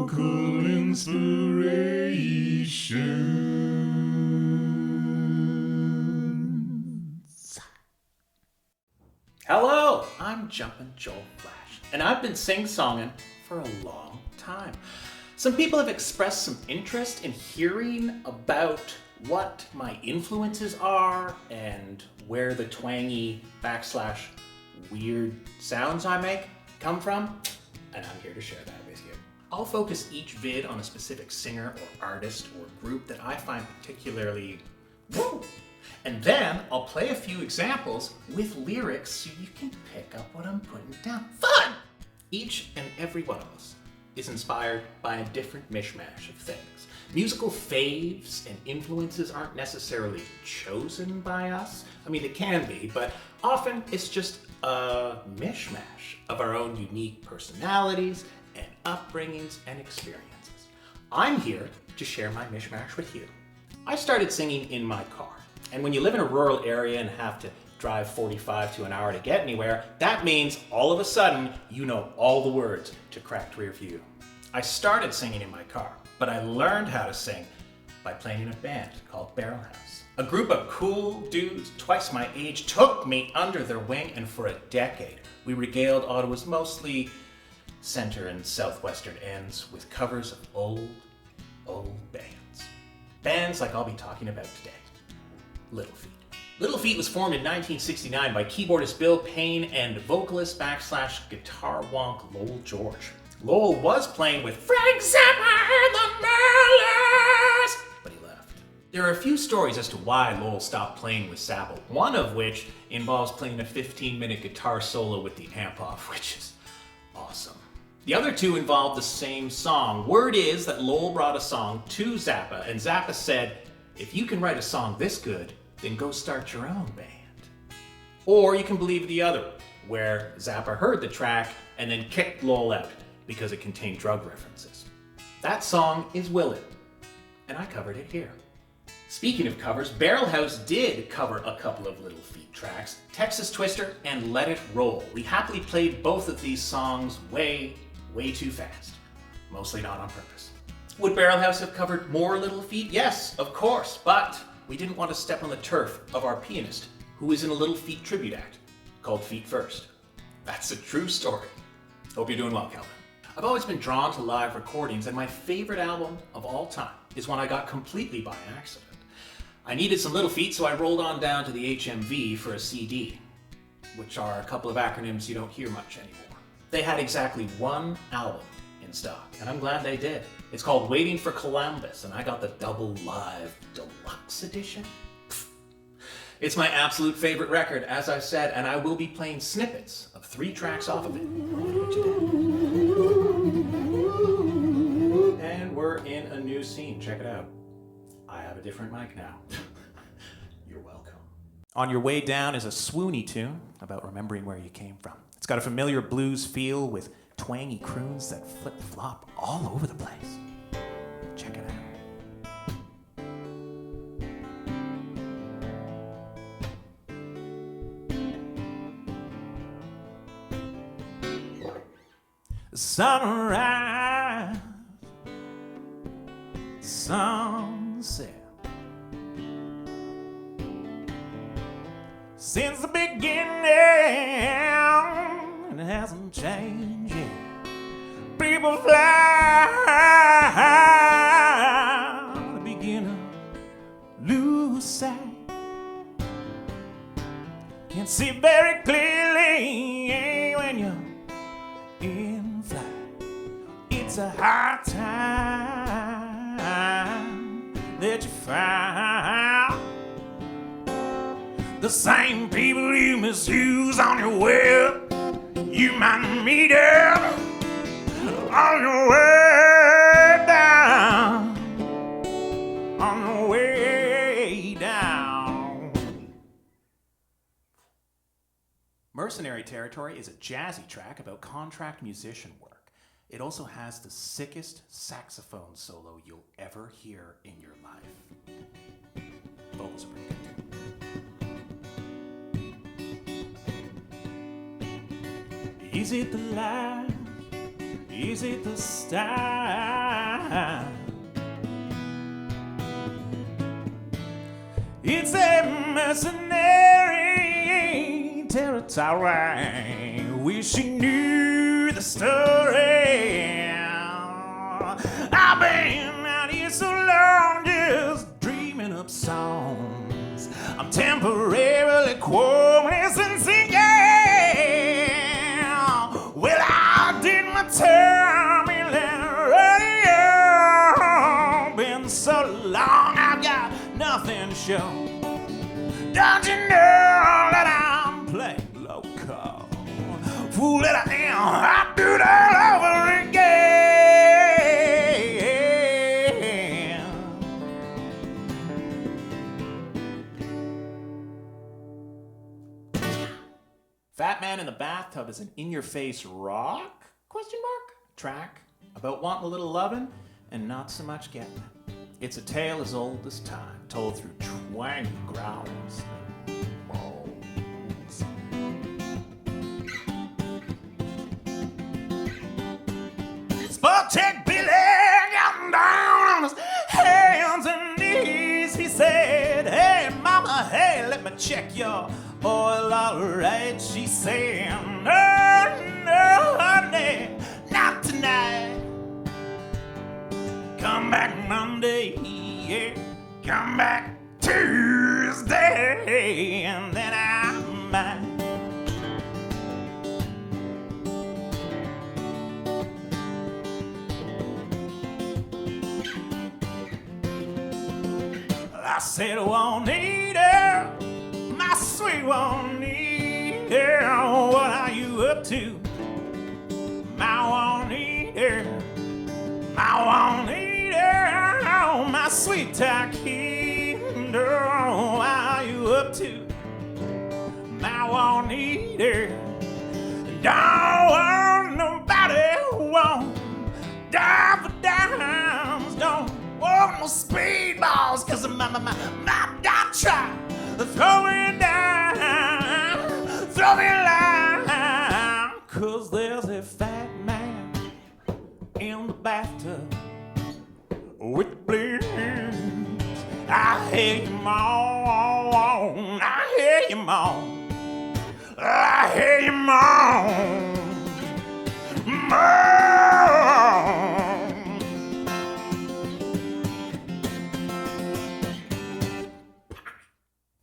vocal inspirations. Hello, I'm Jumpin' Joel Flash, and I've been sing-songing for a long time. Some people have expressed some interest in hearing about what my influences are and where the twangy / weird sounds I make come from, and I'm here to share that with you. I'll focus each vid on a specific singer or artist or group that I find particularly woo, and then I'll play a few examples with lyrics so you can pick up what I'm putting down. Fun! Each and every one of us is inspired by a different mishmash of things. Musical faves and influences aren't necessarily chosen by us. I mean, it can be, but often it's just a mishmash of our own unique personalities and upbringings and experiences. I'm here to share my mishmash with you. I started singing in my car, and when you live in a rural area and have to drive 45 to an hour to get anywhere, that means all of a sudden you know all the words to Cracked Rear View. I started singing in my car, but I learned how to sing by playing in a band called Barrelhouse. A group of cool dudes twice my age took me under their wing, and for a decade we regaled Ottawa's mostly center and southwestern ends with covers of old bands. Bands like I'll be talking about today. Little Feat. Little Feat was formed in 1969 by keyboardist Bill Payne and vocalist / guitar wonk Lowell George. Lowell was playing with Frank Zappa and the Mellors, but he left. There are a few stories as to why Lowell stopped playing with Zappa, one of which involves playing a 15-minute guitar solo with the amp off, which is awesome. The other two involved the same song. Word is that Lowell brought a song to Zappa, and Zappa said, "If you can write a song this good, then go start your own band." Or you can believe the other, where Zappa heard the track and then kicked Lowell out because it contained drug references. That song is Willin', and I covered it here. Speaking of covers, Barrelhouse did cover a couple of Little Feat tracks, Texas Twister and Let It Roll. We happily played both of these songs way too fast, mostly not on purpose. Would Barrelhouse have covered more Little Feat? Yes, of course, but we didn't want to step on the turf of our pianist, who is in a Little Feat Tribute Act called Feet First. That's a true story. Hope you're doing well, Calvin. I've always been drawn to live recordings, and my favorite album of all time is one I got completely by accident. I needed some Little Feat, so I rolled on down to the HMV for a CD, which are a couple of acronyms you don't hear much anymore. They had exactly one album in stock, and I'm glad they did. It's called Waiting for Columbus, and I got the double live deluxe edition. It's my absolute favorite record, as I said, and I will be playing snippets of 3 tracks off of it today. And we're in a new scene. Check it out. I have a different mic now. You're welcome. On Your Way Down is a swoony tune about remembering where you came from. It's got a familiar blues feel with twangy croons that flip-flop all over the place. Check it out. Sunrise, sunset. Since the beginning, it hasn't changed yet. People fly, they begin to lose sight. Can't see very clearly when you're in flight. It's a hard time that you find the same people you misuse on your way. You might meet them on your way down, on your way down. Mercenary Territory is a jazzy track about contract musician work. It also has the sickest saxophone solo you'll ever hear in your life. Vocals are pretty good too. Is it the lies Is it the style? It's a mercenary territory. Wish you knew the story. I've been out here so long, just dreaming up songs. I'm temporarily quoting and singing. Well, I did my time in radio. Been so long, I've got nothing to show. Don't you know that I'm playing local? Fool that I am, I do it all over again. Fat Man in the Bathtub is an in-your-face rock? Track about wanting a little lovin' and not so much getting it. It's a tale as old as time, told through twangy growls. Spot-check Billy got down on his hands and knees. He said, hey, mama, hey, let me check your oil, all right. She said, no, no, honey, not tonight. Come back Monday, yeah. Come back Tuesday, and then I might. I said, Juanita, my sweet Juanita, what are you up to? My Juanita, my Juanita, my sweet taquito, what are you up to? My Juanita, don't want nobody who won't die for dimes, don't want no speedballs, cause my dog try to throw me down, throw me down, cause there's a fat man in the bathtub with blues. I hear you moan, I hear you moan, I hear you moan, moan.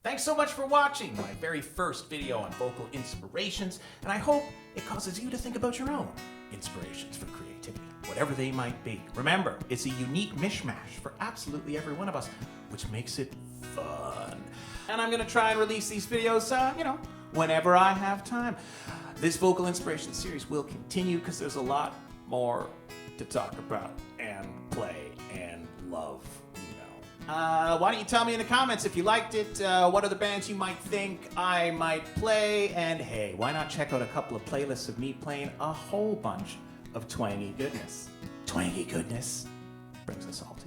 Thanks so much for watching my very first video on vocal inspirations, and I hope it causes you to think about your own inspirations for creativity, whatever they might be. Remember, it's a unique mishmash for absolutely every one of us, which makes it fun. And I'm gonna try and release these videos, whenever I have time. This vocal inspiration series will continue because there's a lot more to talk about and play and love. Why don't you tell me in the comments if you liked it, what other bands you might think I might play, and hey, why not check out a couple of playlists of me playing a whole bunch of twangy goodness. Twangy goodness brings us all together.